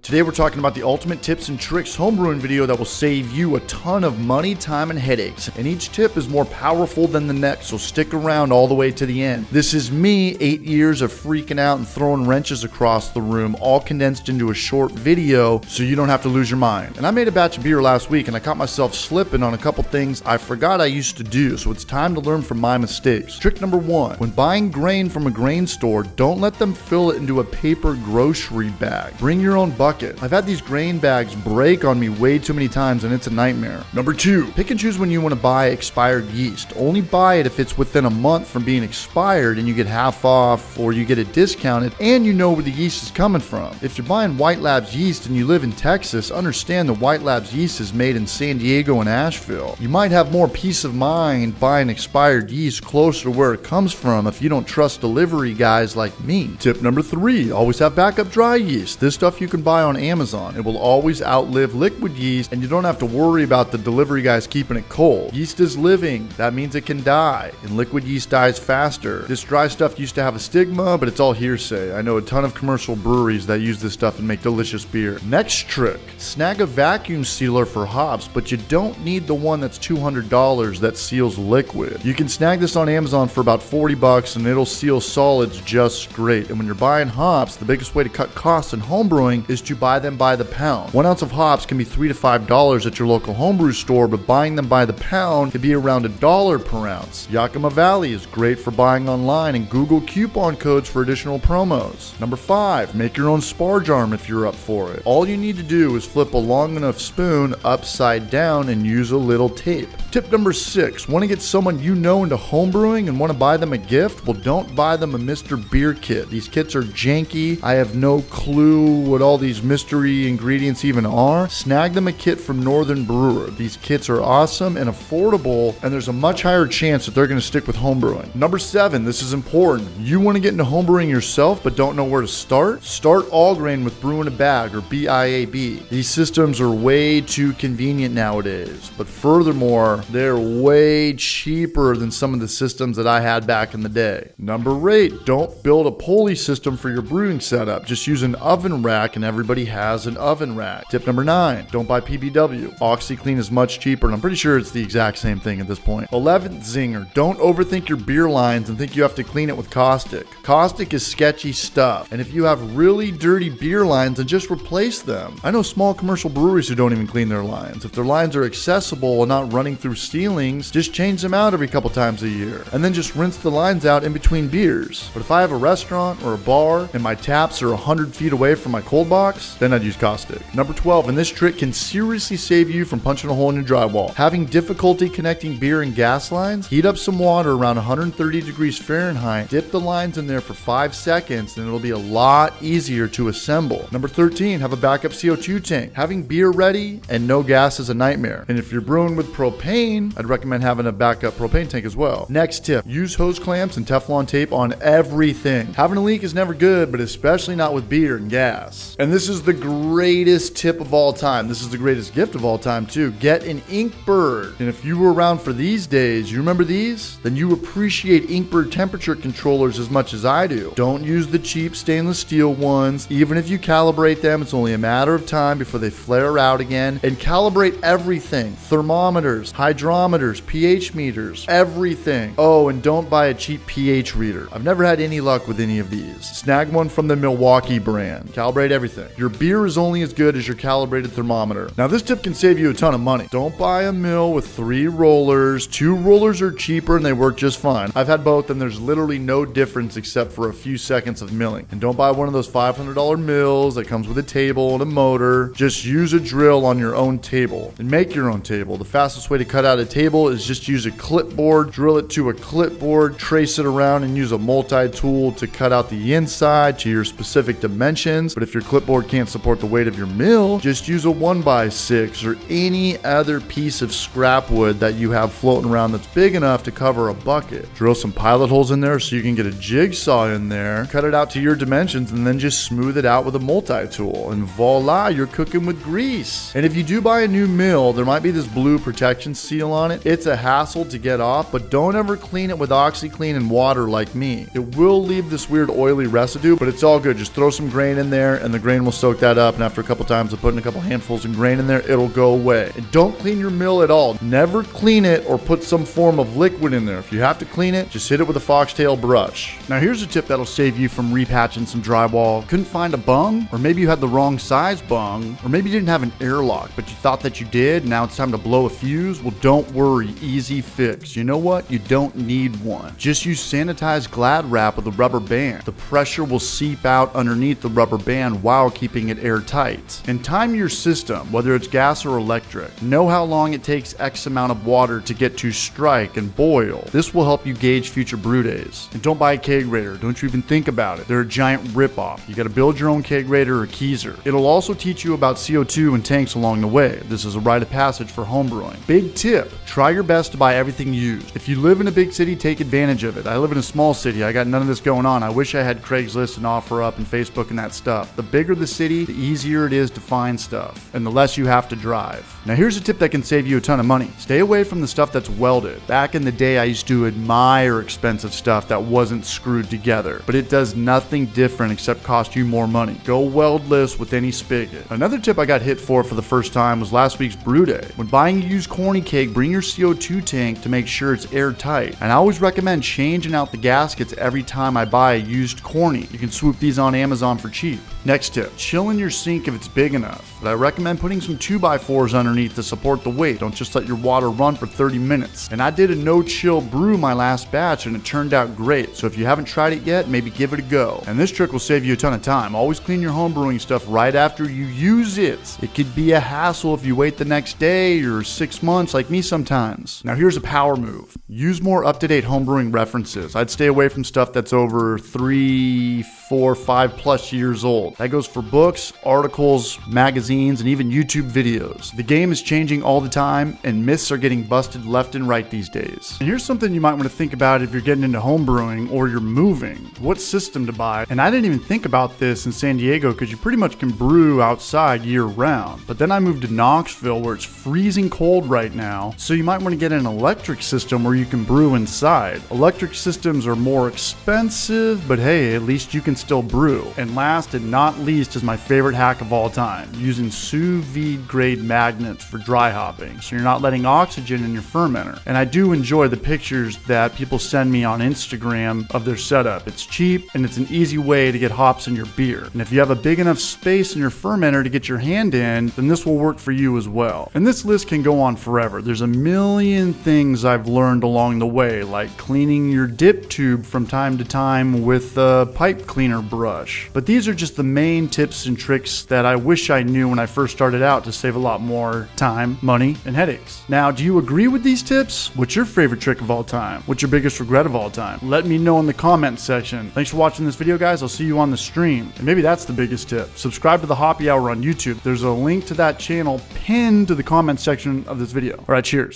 Today we're talking about the ultimate tips and tricks homebrewing video that will save you a ton of money, time, and headaches. And each tip is more powerful than the next, so stick around all the way to the end. This is me, 8 years of freaking out and throwing wrenches across the room, all condensed into a short video so you don't have to lose your mind. And I made a batch of beer last week and I caught myself slipping on a couple things I forgot I used to do, so it's time to learn from my mistakes. Trick number 1, when buying grain from a grain store, don't let them fill it into a paper grocery bag. Bring your own bucket. I've had these grain bags break on me way too many times and it's a nightmare. Number 2, pick and choose when you want to buy expired yeast. Only buy it if it's within a month from being expired and you get half off or you get it discounted and you know where the yeast is coming from. If you're buying White Labs yeast and you live in Texas, understand that White Labs yeast is made in San Diego and Asheville. You might have more peace of mind buying expired yeast closer to where it comes from if you don't trust delivery guys like me. Tip number 3, always have backup dry yeast. This stuff you can buy on Amazon. It will always outlive liquid yeast and you don't have to worry about the delivery guys keeping it cold. Yeast is living. That means it can die, and liquid yeast dies faster. This dry stuff used to have a stigma, but it's all hearsay. I know a ton of commercial breweries that use this stuff and make delicious beer. Next trick, snag a vacuum sealer for hops, but you don't need the one that's $200 that seals liquid. You can snag this on Amazon for about 40 bucks and it'll seal solids just great. And when you're buying hops, the biggest way to cut costs in homebrewing is to buy them by the pound. 1 ounce of hops can be $3 to $5 at your local homebrew store, but buying them by the pound can be around $1 per ounce. Yakima Valley is great for buying online, and Google coupon codes for additional promos. Number 5, make your own sparge arm if you're up for it. All you need to do is flip a long enough spoon upside down and use a little tape. Tip number 6, want to get someone you know into homebrewing and want to buy them a gift? Well, don't buy them a Mr. Beer kit. These kits are janky. I have no clue what all these mystery ingredients even are. Snag them a kit from Northern Brewer. These kits are awesome and affordable, and there's a much higher chance that they're going to stick with homebrewing. Number 7, this is important. You want to get into homebrewing yourself but don't know where to start? Start all grain with Brew in a Bag, or BIAB. These systems are way too convenient nowadays, but furthermore, they're way cheaper than some of the systems that I had back in the day. Number 8, don't build a pulley system for your brewing setup. Just use an oven rack, and everybody has an oven rack. Tip number 9, don't buy PBW. OxyClean is much cheaper, and I'm pretty sure it's the exact same thing at this point. 11th zinger, don't overthink your beer lines and think you have to clean it with caustic. Caustic is sketchy stuff, and if you have really dirty beer lines, then just replace them. I know small commercial breweries who don't even clean their lines. If their lines are accessible and not running through ceilings, just change them out every couple times a year, and then just rinse the lines out in between beers. But if I have a restaurant or a bar and my taps are 100 feet away from my cold box, then I'd use caustic. Number 12, and this trick can seriously save you from punching a hole in your drywall. Having difficulty connecting beer and gas lines? Heat up some water around 130 degrees Fahrenheit, dip the lines in there for 5 seconds, and it'll be a lot easier to assemble. Number 13, have a backup CO2 tank. Having beer ready and no gas is a nightmare. And if you're brewing with propane, I'd recommend having a backup propane tank as well. Next tip, use hose clamps and Teflon tape on everything. Having a leak is never good, but especially not with beer and gas. And this is the greatest tip of all time. This is the greatest gift of all time too. Get an Inkbird. And if you were around for these days, you remember these? Then you appreciate Inkbird temperature controllers as much as I do. Don't use the cheap stainless steel ones. Even if you calibrate them, it's only a matter of time before they flare out again. And calibrate everything. Thermometers, hydrometers, pH meters, everything. Oh, and don't buy a cheap pH reader. I've never had any luck with any of these. Snag one from the Milwaukee brand. Calibrate everything. Your beer is only as good as your calibrated thermometer. Now this tip can save you a ton of money. Don't buy a mill with 3 rollers. 2 rollers are cheaper and they work just fine. I've had both and there's literally no difference except for a few seconds of milling. And don't buy one of those $500 mills that comes with a table and a motor. Just use a drill on your own table and make your own table. The fastest way to cut out a table is just use a clipboard, drill it to a clipboard, trace it around, and use a multi-tool to cut out the inside to your specific dimensions. But if your clipboard can't support the weight of your mill, just use a 1x6 or any other piece of scrap wood that you have floating around that's big enough to cover a bucket. Drill some pilot holes in there so you can get a jigsaw in there, cut it out to your dimensions, and then just smooth it out with a multi-tool. And voila, you're cooking with grease. And if you do buy a new mill, there might be this blue protection seal on it. It's a hassle to get off, but don't ever clean it with OxyClean and water like me. It will leave this weird oily residue, but it's all good. Just throw some grain in there and the grain will will soak that up, and after a couple times of putting a couple handfuls of grain in there, it'll go away. And don't clean your mill at all. Never clean it or put some form of liquid in there. If you have to clean it, just hit it with a foxtail brush. Now here's a tip that'll save you from repatching some drywall. Couldn't find a bung, or maybe you had the wrong size bung, or maybe you didn't have an airlock, but you thought that you did. Now it's time to blow a fuse. Well, don't worry, easy fix. You know what? You don't need one. Just use sanitized Glad wrap with a rubber band. The pressure will seep out underneath the rubber band while keeping it airtight. And time your system, whether it's gas or electric. Know how long it takes X amount of water to get to strike and boil. This will help you gauge future brew days. And don't buy a kegerator. Don't you even think about it. They're a giant ripoff. You got to build your own kegerator or keezer. It'll also teach you about CO2 and tanks along the way. This is a rite of passage for homebrewing. Big tip, try your best to buy everything used. If you live in a big city, take advantage of it. I live in a small city. I got none of this going on. I wish I had Craigslist and OfferUp and Facebook and that stuff. The bigger the city, the easier it is to find stuff, and the less you have to drive. Now here's a tip that can save you a ton of money. Stay away from the stuff that's welded. Back in the day, I used to admire expensive stuff that wasn't screwed together, but it does nothing different except cost you more money. Go weldless with any spigot. Another tip I got hit for the first time was last week's brew day. When buying a used corny keg, bring your CO2 tank to make sure it's airtight. And I always recommend changing out the gaskets every time I buy a used corny. You can swoop these on Amazon for cheap. Next tip, chill in your sink if it's big enough. But I recommend putting some 2x4s underneath to support the weight. Don't just let your water run for 30 minutes. And I did a no-chill brew my last batch and it turned out great. So if you haven't tried it yet, maybe give it a go. And this trick will save you a ton of time. Always clean your homebrewing stuff right after you use it. It could be a hassle if you wait the next day or 6 months like me sometimes. Now here's a power move. Use more up-to-date homebrewing references. I'd stay away from stuff that's over 3, 4, 5+ years old. That goes for books, articles, magazines, and even YouTube videos. The game is changing all the time, and myths are getting busted left and right these days. And here's something you might want to think about if you're getting into homebrewing or you're moving. What system to buy? And I didn't even think about this in San Diego because you pretty much can brew outside year-round. But then I moved to Knoxville where it's freezing cold right now, so you might want to get an electric system where you can brew inside. Electric systems are more expensive, but hey, at least you can still brew. And last and not least is my favorite hack of all time, using sous vide grade magnets for dry hopping, so you're not letting oxygen in your fermenter. And I do enjoy the pictures that people send me on Instagram of their setup. It's cheap and it's an easy way to get hops in your beer. And if you have a big enough space in your fermenter to get your hand in, then this will work for you as well. And this list can go on forever. There's a million things I've learned along the way, like cleaning your dip tube from time to time with a pipe cleaner brush. But these are just the main tips and tricks that I wish I knew when I first started out to save a lot more time, money, and headaches. Now, do you agree with these tips? What's your favorite trick of all time? What's your biggest regret of all time? Let me know in the comments section. Thanks for watching this video, guys. I'll see you on the stream. And maybe that's the biggest tip. Subscribe to the Hoppy Hour on YouTube. There's a link to that channel pinned to the comment section of this video. All right, cheers.